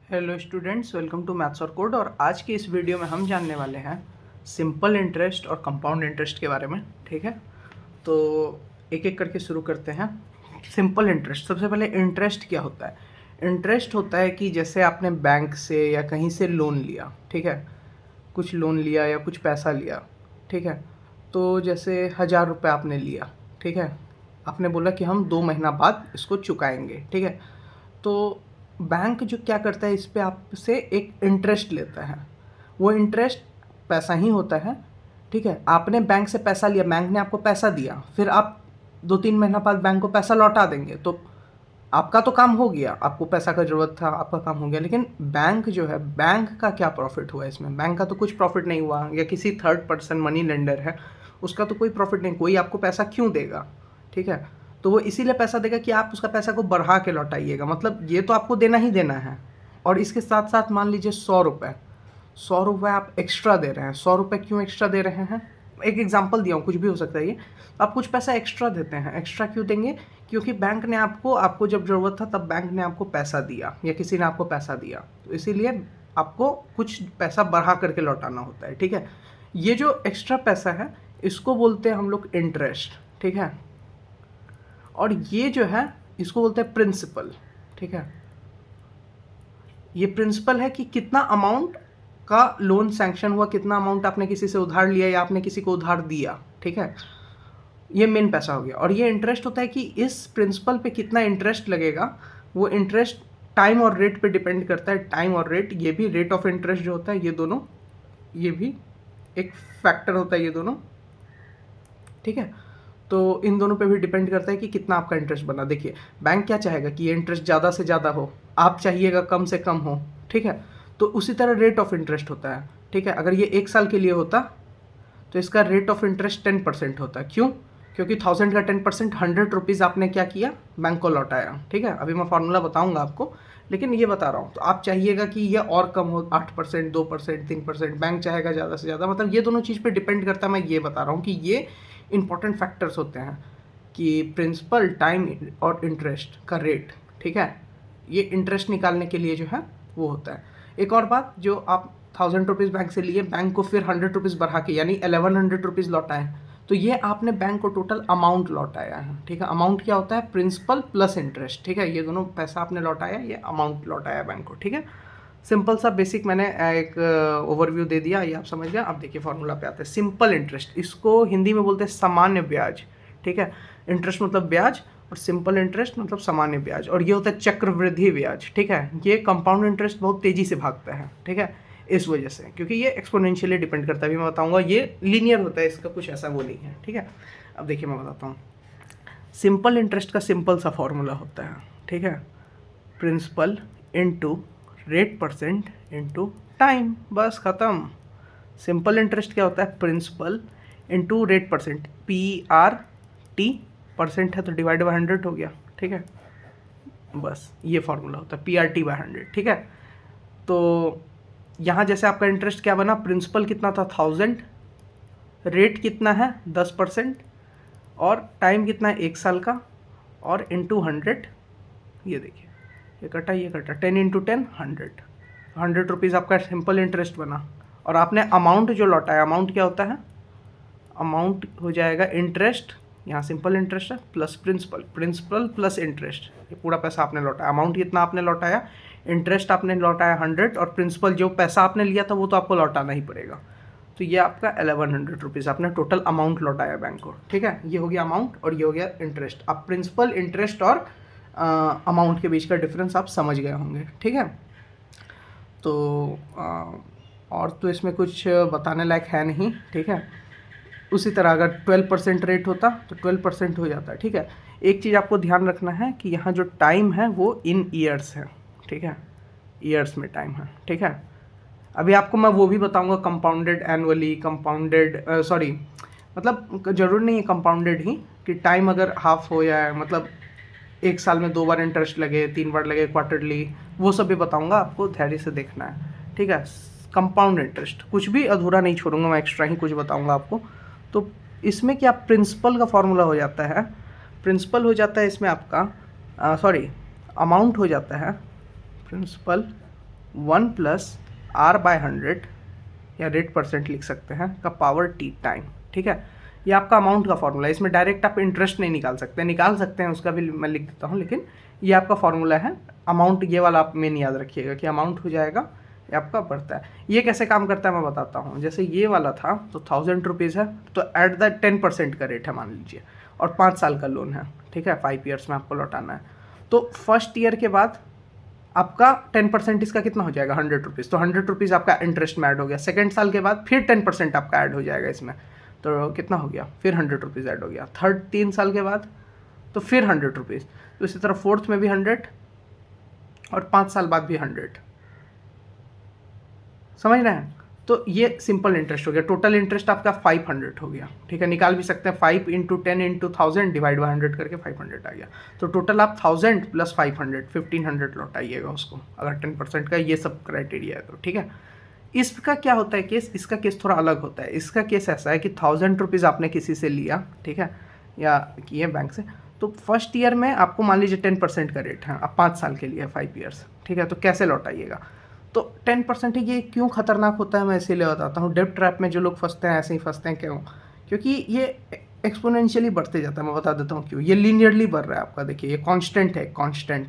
Hello students, welcome to maths और code. और आज के इस वीडियो में हम जानने वाले हैं सिंपल इंटरेस्ट और कंपाउंड इंटरेस्ट के बारे में। ठीक है, तो एक एक करके शुरू करते हैं। सिंपल इंटरेस्ट, सबसे पहले इंटरेस्ट क्या होता है? इंटरेस्ट होता है कि जैसे आपने बैंक से या कहीं से लोन लिया, ठीक है, कुछ लोन लिया या कुछ पैसा लिया, ठीक है, तो जैसे 1000 रुपये आपने लिया, ठीक है, आपने बोला कि हम 2 महीना बाद इसको चुकाएंगे, ठीक है। तो बैंक जो क्या करता है, इस पे आपसे एक इंटरेस्ट लेता है। वो इंटरेस्ट पैसा ही होता है, ठीक है। आपने बैंक से पैसा लिया, बैंक ने आपको पैसा दिया, फिर आप 2-3 महीना बाद बैंक को पैसा लौटा देंगे, तो आपका तो काम हो गया, आपको पैसा का ज़रूरत था, आपका काम हो गया। लेकिन बैंक जो है, बैंक का क्या प्रॉफिट हुआ इसमें? बैंक का तो कुछ प्रॉफिट नहीं हुआ, या किसी थर्ड पर्सन मनी लेंडर है उसका तो कोई प्रॉफिट नहीं। कोई आपको पैसा क्यों देगा? ठीक है, तो वो इसीलिए पैसा देगा कि आप उसका पैसा को बढ़ा के लौटाइएगा। मतलब ये तो आपको देना ही देना है। और इसके साथ साथ मान लीजिए 100 रुपये, 100 रुपये आप एक्स्ट्रा दे रहे हैं। 100 रुपये क्यों एक्स्ट्रा दे रहे हैं? एक एग्जांपल दिया हूँ, कुछ भी हो सकता है ये। आप कुछ पैसा एक्स्ट्रा देते हैं। एक्स्ट्रा क्यों देंगे? क्योंकि बैंक ने आपको जब ज़रूरत था तब बैंक ने आपको पैसा दिया, या किसी ने आपको पैसा दिया, तो इसीलिए आपको कुछ पैसा बढ़ा करके लौटाना होता है। ठीक है, ये जो एक्स्ट्रा पैसा है इसको बोलते हैं हम लोग इंटरेस्ट। ठीक है, और ये जो है इसको बोलते हैं प्रिंसिपल। ठीक है, ये प्रिंसिपल है कि कितना अमाउंट का लोन सैंक्शन हुआ, कितना अमाउंट आपने किसी से उधार लिया या आपने किसी को उधार दिया। ठीक है, ये मेन पैसा हो गया। और ये इंटरेस्ट होता है कि इस प्रिंसिपल पे कितना इंटरेस्ट लगेगा। वो इंटरेस्ट टाइम और रेट पे डिपेंड करता है। टाइम और रेट, ये भी रेट ऑफ इंटरेस्ट जो होता है, ये दोनों, ये भी एक फैक्टर होता है, ये दोनों। ठीक है, तो इन दोनों पे भी डिपेंड करता है कि कितना आपका इंटरेस्ट बना। देखिए, बैंक क्या चाहेगा कि ये इंटरेस्ट ज़्यादा से ज़्यादा हो, आप चाहिएगा कम से कम हो। ठीक है, तो उसी तरह रेट ऑफ इंटरेस्ट होता है। ठीक है, अगर ये 1 साल के लिए होता तो इसका रेट ऑफ इंटरेस्ट 10% होता है। क्यों? क्योंकि 1000 का 10% 100 रुपीज़ आपने क्या किया, बैंक को लौटाया। ठीक है, अभी मैं फार्मूला बताऊंगा आपको, लेकिन ये बता रहा हूँ। तो आप चाहिएगा कि ये और कम हो, 8%, 2%, 3%। बैंक चाहेगा ज़्यादा से ज़्यादा। मतलब ये दोनों चीज़ पे डिपेंड करता है। मैं ये बता रहा हूँ कि ये इंपॉर्टेंट फैक्टर्स होते हैं कि प्रिंसिपल, टाइम और इंटरेस्ट का रेट। ठीक है, ये इंटरेस्ट निकालने के लिए जो है वो होता है। एक और बात, जो आप 1000 रुपीज़ बैंक से लिए, बैंक को फिर 100 रुपीज़ बढ़ा के यानी 1100 रुपीज़ लौटाए, तो ये आपने बैंक को टोटल अमाउंट लौटाया है। ठीक है, अमाउंट क्या होता है? Principal plus interest. ठीक है, ये दोनों पैसा आपने लौटाया, ये अमाउंट लौटाया बैंक को। ठीक है, सिंपल सा बेसिक मैंने एक ओवरव्यू दे दिया, ये आप समझ गए। अब देखिए फॉर्मूला पे आते हैं। सिंपल इंटरेस्ट, इसको हिंदी में बोलते हैं सामान्य ब्याज। ठीक है, इंटरेस्ट मतलब ब्याज और सिंपल इंटरेस्ट मतलब सामान्य ब्याज। और ये होता है चक्रवृद्धि ब्याज। ठीक है, ये कंपाउंड इंटरेस्ट बहुत तेज़ी से भागता है। ठीक है, इस वजह से, क्योंकि ये एक्सपोनेंशियली डिपेंड करता है। अभी मैं बताऊंगा, ये लीनियर होता है, इसका कुछ ऐसा वो नहीं है। ठीक है, अब देखिए मैं बताता हूँ। सिंपल इंटरेस्ट का सिंपल सा फॉर्मूला होता है, ठीक है, principal into rate percent into time, बस ख़त्म। सिंपल इंटरेस्ट क्या होता है? Principal into rate percent, PRT, percent है तो डिवाइड बाय 100 हो गया। ठीक है, बस ये फॉर्मूला होता है, PRT/100। ठीक है, तो यहाँ जैसे आपका इंटरेस्ट क्या बना, प्रिंसिपल कितना था 1000, रेट कितना है 10%, और टाइम कितना है 1 साल का, और इंटू 100। ये देखिए, ये कटा, ये कटा, 10 इंटू 10 100, 100 रुपीज़ आपका सिंपल इंटरेस्ट बना। और आपने अमाउंट जो लौटाया, अमाउंट क्या होता है? अमाउंट हो जाएगा इंटरेस्ट, यहाँ सिंपल इंटरेस्ट है, plus principal, principal plus interest. ये पूरा पैसा आपने लौटाया। अमाउंट कितना आपने लौटाया, इंटरेस्ट आपने लौटाया 100, और प्रिंसिपल जो पैसा आपने लिया था वो तो आपको लौटाना ही पड़ेगा। तो ये आपका 1100 रुपीज़ आपने टोटल अमाउंट लौटाया बैंक को। ठीक है, ये हो गया अमाउंट और ये हो गया इंटरेस्ट। अब प्रिंसिपल, इंटरेस्ट और अमाउंट के बीच का डिफरेंस आप समझ गए होंगे। ठीक है, तो और तो इसमें कुछ बताने लायक है नहीं। ठीक है, उसी तरह अगर 12% रेट होता तो 12% हो जाता है। ठीक है, एक चीज़ आपको ध्यान रखना है कि यहाँ जो टाइम है वो इन ईयर्स है। ठीक है, ईयर्स में टाइम है। ठीक है, अभी आपको मैं वो भी बताऊंगा, कंपाउंडेड एनुअली, कंपाउंडेड सॉरी, मतलब ज़रूरी नहीं है कंपाउंडेड ही कि टाइम अगर हाफ हो या मतलब 1 साल में 2 बार इंटरेस्ट लगे, 3 बार लगे क्वार्टरली, वो सब भी बताऊंगा, आपको धैर्य से देखना है। ठीक है, कंपाउंड इंटरेस्ट कुछ भी अधूरा नहीं छोड़ूंगा मैं, एक्स्ट्रा ही कुछ बताऊंगा आपको। तो इसमें क्या प्रिंसिपल का फॉर्मूला हो जाता है, प्रिंसिपल हो जाता है इसमें आपका अमाउंट हो जाता है, प्रिंसिपल 1 प्लस आर बाय 100 या रेट परसेंट लिख सकते हैं का पावर टी टाइम, ठीक है। ये आपका अमाउंट का फॉर्मूला है, इसमें डायरेक्ट आप इंटरेस्ट नहीं निकाल सकते हैं, उसका भी मैं लिख देता हूँ, लेकिन ये आपका फॉर्मूला है। अमाउंट ये वाला आप मेन याद रखिएगा कि अमाउंट हो जाएगा ये आपका बढ़ता है। ये कैसे काम करता है मैं बताता हूँ। जैसे ये वाला था तो 1000 रुपीज़ है, तो एट द 10% का रेट है मान लीजिए, और 5 साल का लोन है, ठीक है, 5 ईयर्स में आपको लौटाना है। तो फर्स्ट ईयर के बाद आपका 10% इसका कितना हो जाएगा 100 रुपीज़, तो 100 रुपीज़ आपका इंटरेस्ट में ऐड हो गया। सेकेंड साल के बाद फिर 10% आपका ऐड हो जाएगा इसमें, तो कितना हो गया, फिर 100 रुपीज़ ऐड हो गया। थर्ड 3 साल के बाद तो फिर 100 रुपीज़, तो इसी तरह फोर्थ में भी 100 और 5 साल बाद भी 100, समझ रहे हैं। तो ये सिंपल इंटरेस्ट हो गया। टोटल इंटरेस्ट आपका 500 हो गया, ठीक है, निकाल भी सकते हैं 5 × 10 × 1000 डिवाइड बाई 100 करके 500 आ गया। तो टोटल आप 1000 प्लस 500 1500 लौटाइएगा उसको, अगर 10% का ये सब क्राइटेरिया है तो, ठीक है। इसका क्या होता है केस, इसका केस थोड़ा अलग होता है। इसका केस ऐसा है कि 1000 रुपीज़ आपने किसी से लिया, ठीक है, या किए बैंक से, तो फर्स्ट ईयर में आपको मान लीजिए 10% का रेट है, अब 5 साल के लिए 5 ईयर्स, ठीक है। तो कैसे लौटाइएगा, तो 10% ये क्यों खतरनाक होता है मैं इसीलिए बताता हूँ। डेब्ट ट्रैप में जो लोग फंसते हैं ऐसे ही फंसते हैं, क्यों, क्योंकि ये एक्सपोनेंशियली बढ़ते जाता है। मैं बता देता हूँ क्यों। ये लीनियरली बढ़ रहा है आपका, देखिए ये कांस्टेंट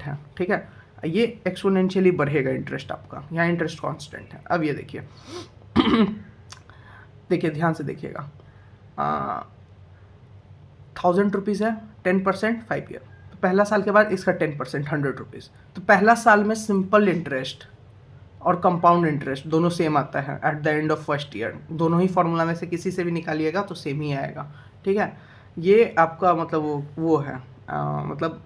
है, ठीक है, ये एक्सपोनेंशियली बढ़ेगा इंटरेस्ट आपका, यहाँ इंटरेस्ट कांस्टेंट है। अब ये देखिए देखिए ध्यान से देखिएगा, 1000 रुपीज़ है, 10% 5 ईयर, तो पहला साल के बाद इसका 10% 100 रुपीज़। तो पहला साल में सिंपल इंटरेस्ट और कंपाउंड इंटरेस्ट दोनों सेम आता है eight the end of first year. दोनों ही फॉर्मूला में से किसी से भी निकालिएगा तो सेम ही आएगा, ठीक है। ये आपका मतलब वो है मतलब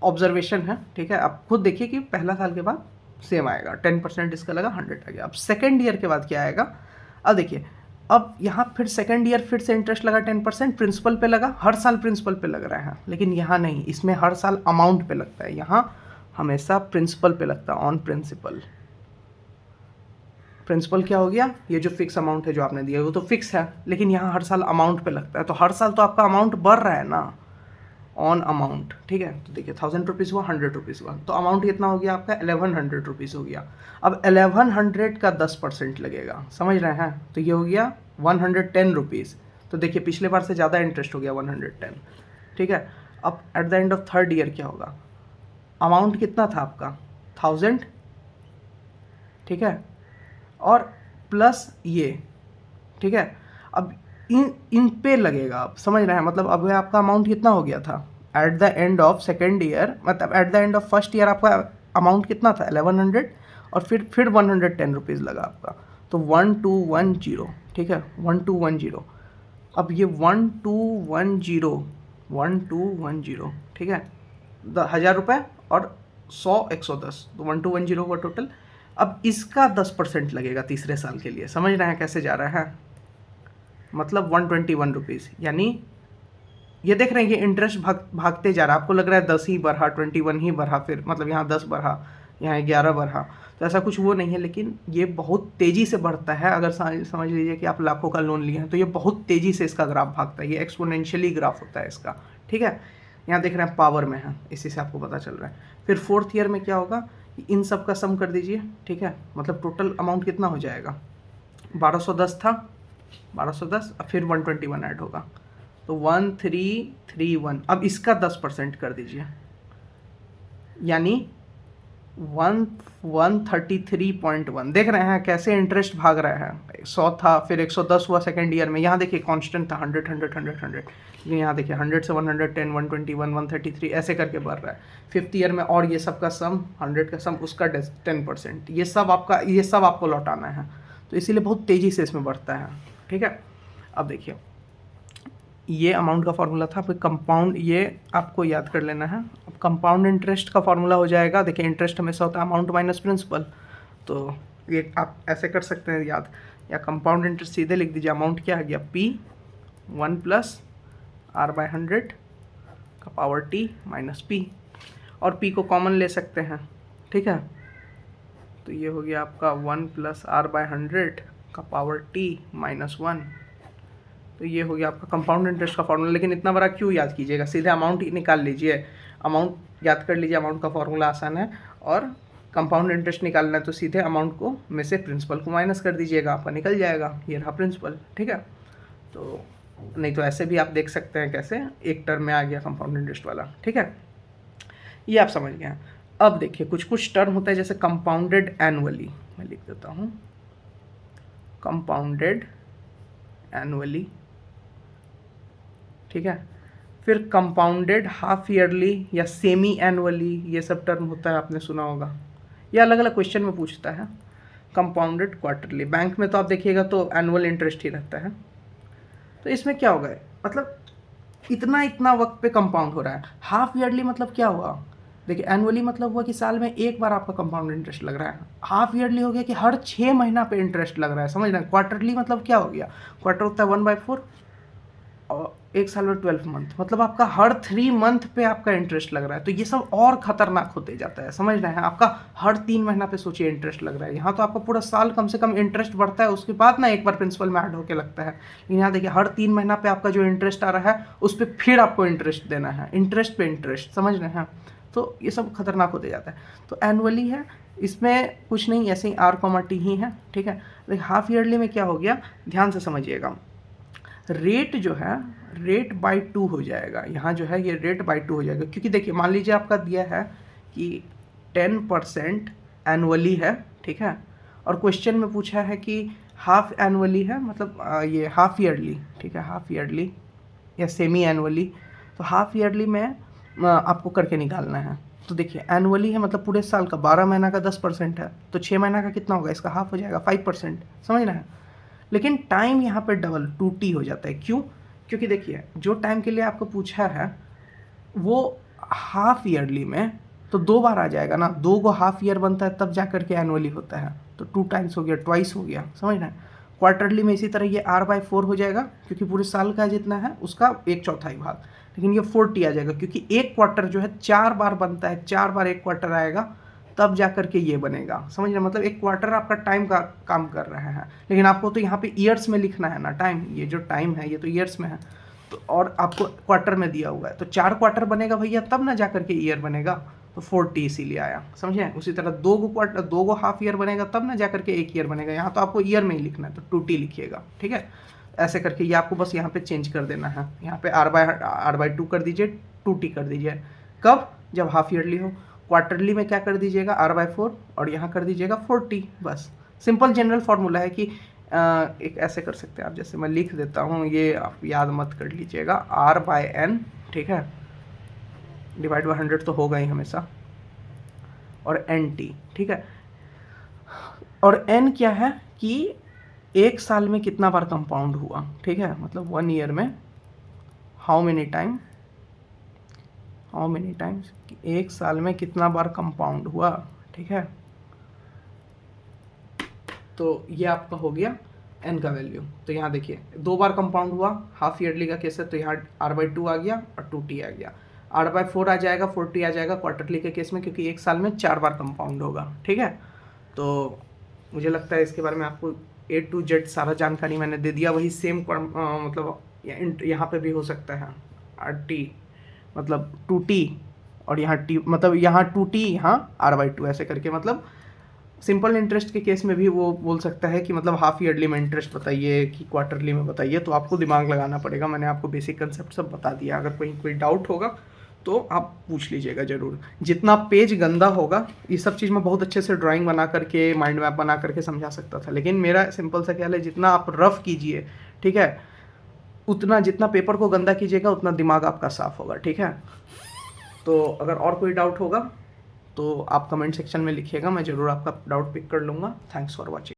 ऑब्जर्वेशन है, ठीक है। आप खुद देखिए कि पहला साल के बाद सेम आएगा, 10% इसका लगा, 100 आ गया। अब सेकेंड ईयर के बाद क्या आएगा, अब देखिए, अब यहाँ फिर सेकेंड ईयर फिर से इंटरेस्ट लगा 10%, प्रिंसिपल पे लगा, हर साल प्रिंसिपल पे लग रहा है, लेकिन यहाँ नहीं, इसमें हर साल अमाउंट पे लगता है, यहाँ हमेशा प्रिंसिपल पे लगता है, ऑन प्रिंसिपल। प्रिंसिपल क्या हो गया, ये जो फिक्स अमाउंट है जो आपने दिया वो तो फिक्स है, लेकिन यहाँ हर साल अमाउंट पे लगता है, तो हर साल तो आपका अमाउंट बढ़ रहा है ना, ऑन अमाउंट, ठीक है। तो देखिए 1000 रुपीज़ हुआ, 100 रुपीज़ हुआ, तो अमाउंट कितना हो गया आपका 1100 रुपीज़ हो गया। अब 1100 का 10% लगेगा, समझ रहे हैं, तो ये हो गया 110 रुपीज़। तो देखिए पिछले बार से ज़्यादा इंटरेस्ट हो गया 110, ठीक है। अब eight the end of third year क्या होगा, अमाउंट कितना था आपका 1000, ठीक है, और प्लस ये, ठीक है। अब इन पे लगेगा, आप समझ रहे हैं, मतलब अब आपका अमाउंट कितना हो गया था at the end of second year, मतलब at the end of first year आपका अमाउंट कितना था 1100, और फिर 110 रुपीज़ लगा आपका, तो 1210, ठीक है, 1210। अब ये 1210, ठीक है, 1000 रुपये और 100 110, तो 1210 हुआ टोटल। अब इसका 10% लगेगा तीसरे साल के लिए, समझ रहे हैं कैसे जा रहा है, मतलब 121 रुपीज़। यानी ये देख रहे हैं कि इंटरेस्ट भागते जा रहा है, आपको लग रहा है 10 ही बढ़ा, 21 ही बढ़ा, फिर मतलब यहाँ 10 बढ़ा, यहाँ 11 बढ़ा, तो ऐसा कुछ वो नहीं है, लेकिन ये बहुत तेज़ी से बढ़ता है। अगर समझ लीजिए कि आप लाखों का लोन लिए हैं तो ये बहुत तेज़ी से इसका ग्राफ भागता है, ये एक्सपोनेंशियली ग्राफ होता है इसका, ठीक है। यहाँ देख रहे हैं पावर में है, इसी से आपको पता चल रहा है। फिर फोर्थ ईयर में क्या होगा, इन सब का सम कर दीजिए, ठीक है, मतलब टोटल अमाउंट कितना हो जाएगा, 1210 था, 1210, अब फिर 121 ऐड होगा, तो 1331। अब इसका 10% कर दीजिए, यानी 133.1। देख रहे हैं कैसे इंटरेस्ट भाग रहा है, 100 था, फिर 110 हुआ सेकेंड ईयर में, यहाँ देखिए कांस्टेंट था 100 100 100 100, लेकिन यहाँ देखिए 100 से 110 121 133 ऐसे करके बढ़ रहा है। फिफ्थ ईयर में और ये सब का सम 100 का सम, उसका 10%, ये सब आपको लौटाना है, तो इसीलिए बहुत तेज़ी से इसमें बढ़ता है, ठीक है। अब देखिए ये अमाउंट का फॉर्मूला था, फिर कंपाउंड, ये आपको याद कर लेना है। अब कंपाउंड इंटरेस्ट का फॉर्मूला हो जाएगा, देखिए इंटरेस्ट हमेशा होता है अमाउंट माइनस प्रिंसिपल, तो ये आप ऐसे कर सकते हैं याद, या कंपाउंड इंटरेस्ट सीधे लिख दीजिए, अमाउंट क्या आ गया P 1 प्लस R/100 का पावर T माइनस P, और P को कॉमन ले सकते हैं, ठीक है, तो ये हो गया आपका 1 प्लस R/100 का पावर T माइनस 1, तो ये हो गया आपका कंपाउंड इंटरेस्ट का फॉर्मूला। लेकिन इतना बड़ा क्यों याद कीजिएगा, सीधे अमाउंट ही निकाल लीजिए, अमाउंट याद कर लीजिए, अमाउंट का फॉर्मूला आसान है, और कंपाउंड इंटरेस्ट निकालना है तो सीधे अमाउंट को में से प्रिंसिपल को माइनस कर दीजिएगा, आपका निकल जाएगा, ये रहा प्रिंसिपल, ठीक है। तो नहीं तो ऐसे भी आप देख सकते हैं कैसे एक टर्म में आ गया कंपाउंड इंटरेस्ट वाला, ठीक है, ये आप समझ गए। अब देखिए कुछ कुछ टर्म होता है जैसे कंपाउंडेड एनुअली, मैं लिख देता हूँ कंपाउंडेड एनुअली, ठीक है। फिर कंपाउंडेड हाफ ईयरली या सेमी एनुअली, ये सब टर्म होता है, आपने सुना होगा, ये अलग अलग क्वेश्चन में पूछता है। कंपाउंडेड क्वार्टरली, बैंक में तो आप देखिएगा तो एनुअल इंटरेस्ट ही रहता है। तो इसमें क्या होगा, मतलब इतना इतना वक्त पे कंपाउंड हो रहा है। हाफ ईयरली मतलब क्या हुआ, देखिए एनुअली मतलब हुआ कि साल में एक बार आपका कंपाउंड इंटरेस्ट लग रहा है। हाफ ईयरली हो गया कि हर 6 महीना पे इंटरेस्ट लग रहा है, समझ रहे हैं। क्वार्टरली मतलब क्या हो गया, क्वार्टर होता है 1/4 और एक साल में 12 मंथ, मतलब आपका हर 3 मंथ पे आपका इंटरेस्ट लग रहा है। तो ये सब और खतरनाक होते जाता है, समझ रहे हैं। आपका हर 3 महीना पे सोचिए इंटरेस्ट लग रहा है, यहाँ तो आपका पूरा साल कम से कम इंटरेस्ट बढ़ता है, उसके बाद ना एक बार प्रिंसिपल में ऐड होके लगता है। लेकिन यहाँ देखिए हर 3 महीना पे आपका जो इंटरेस्ट आ रहा है उस पर फिर आपको इंटरेस्ट देना है, इंटरेस्ट पे इंटरेस्ट, समझ रहे हैं। तो ये सब खतरनाक होते जाता है। तो एनुअली है, इसमें कुछ नहीं, ऐसे ही R, T ही है, ठीक है। लेकिन हाफ ईयरली में क्या हो गया, ध्यान से समझिएगा, रेट जो है रेट बाई 2 हो जाएगा, यहाँ जो है ये रेट बाई 2 हो जाएगा। क्योंकि देखिए मान लीजिए आपका दिया है कि 10% एनुअली है, ठीक है, और क्वेश्चन में पूछा है कि हाफ एनुअली है, मतलब ये हाफ ईयरली, ठीक है, हाफ ईयरली या सेमी एनुअली। तो हाफ ईयरली में आपको करके निकालना है। तो देखिए एनुअली है मतलब पूरे साल का, 12 महीना का 10% है, तो 6 महीना का कितना होगा, इसका हाफ हो जाएगा 5%, समझ रहे हैं। लेकिन टाइम यहाँ पे डबल 2T हो जाता है, क्यों, क्योंकि देखिए जो टाइम के लिए आपको पूछा है वो हाफ ईयरली में तो 2 बार आ जाएगा ना, 2 को हाफ ईयर बनता है तब जा करके एनुअली होता है, तो 2 टाइम्स हो गया, ट्वाइस हो गया, समझ रहे हैं। क्वार्टरली में इसी तरह ये R/4 हो जाएगा, क्योंकि पूरे साल का जितना है उसका 1/4 भाग, लेकिन ये 4T आ जाएगा, क्योंकि एक क्वार्टर जो है 4 बार बनता है, 4 बार एक क्वार्टर आएगा तब जा करके ये बनेगा, समझ रहे, मतलब एक क्वार्टर आपका टाइम का काम कर रहे हैं। लेकिन आपको तो यहाँ पे ईयर्स में लिखना है ना टाइम, ये जो टाइम है ये तो ईयर्स में है, तो और आपको क्वार्टर में दिया हुआ है, तो 4 क्वार्टर बनेगा भैया तब ना जा करके ईयर बनेगा, तो 4T इसीलिए आया, समझे। उसी तरह 2 को क्वार्टर, 2 को हाफ ईयर बनेगा तब ना जा करके 1 ईयर बनेगा, यहाँ तो आपको ईयर में ही लिखना है, तो 2T लिखिएगा, ठीक है। ऐसे करके ये आपको बस यहाँ पे चेंज कर देना है, यहाँ पे R/2 कर दीजिए, 2T कर दीजिए, कब, जब हाफ ईयरली हो। क्वार्टरली में क्या कर दीजिएगा, R/4 और यहाँ कर दीजिएगा 4T, बस सिंपल जनरल फार्मूला है कि एक ऐसे कर सकते हैं आप, जैसे मैं लिख देता हूँ, ये आप याद मत कर लीजिएगा, R/N, ठीक है, डिवाइड बाय 100 तो होगा ही हमेशा, और NT, ठीक है। और N क्या है कि एक साल में कितना बार कंपाउंड हुआ, ठीक है, मतलब 1 ईयर में हाउ मेनी टाइम्स, एक साल में कितना बार कंपाउंड हुआ, ठीक है। तो ये आपका हो गया N का वैल्यू। तो यहाँ देखिए 2 बार कंपाउंड हुआ, हाफ ईयरली का केस है, तो यहाँ R/2 आ गया और 2T आ गया, R/4 आ जाएगा, 4T आ जाएगा क्वार्टरली के केस में, क्योंकि एक साल में 4 बार कंपाउंड होगा, ठीक है। तो मुझे लगता है इसके बारे में आपको A to Z सारा जानकारी मैंने दे दिया। वही सेम मतलब यहाँ पे भी हो सकता है, RT मतलब 2T और यहाँ T, मतलब यहाँ 2T, यहाँ R/2, ऐसे करके, मतलब सिंपल इंटरेस्ट के केस में भी वो बोल सकता है कि मतलब हाफ ईयरली में इंटरेस्ट बताइए कि क्वार्टरली में बताइए, तो आपको दिमाग लगाना पड़ेगा। मैंने आपको बेसिक कंसेप्ट सब बता दिया, अगर कोई डाउट होगा तो आप पूछ लीजिएगा ज़रूर। जितना पेज गंदा होगा, ये सब चीज़ मैं बहुत अच्छे से ड्राइंग बना करके, माइंड मैप बना करके समझा सकता था, लेकिन मेरा सिंपल सा ख्याल है जितना आप रफ कीजिए, ठीक है, उतना जितना पेपर को गंदा कीजिएगा उतना दिमाग आपका साफ होगा, ठीक है। तो अगर और कोई डाउट होगा तो आप कमेंट सेक्शन में लिखिएगा, मैं ज़रूर आपका डाउट पिक कर लूँगा। Thanks for watching.